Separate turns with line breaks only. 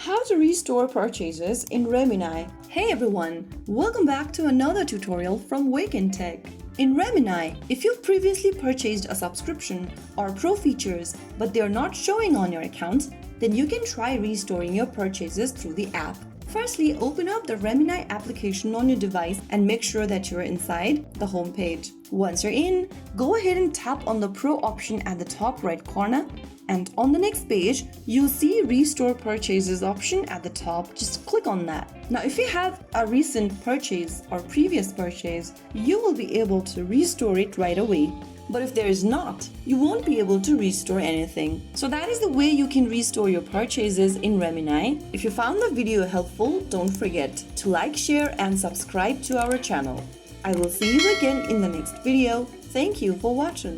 How to restore purchases in Remini. Hey everyone, welcome back to another tutorial from Wake&Tech. In Remini, if you've previously purchased a subscription or pro features but they are not showing on your account, then you can try restoring your purchases through the app. Firstly, open up the Remini application on your device and make sure that you're inside the home page. Once you're in, go ahead and tap on the Pro option at the top right corner, and on the next page, you'll see Restore Purchases option at the top. Just click on that. Now, if you have a recent purchase or previous purchase, you will be able to restore it right away. But if there is not, you won't be able to restore anything. So that is the way you can restore your purchases in Remini. If you found the video helpful, don't forget to like, share, and subscribe to our channel. I will see you again in the next video. Thank you for watching.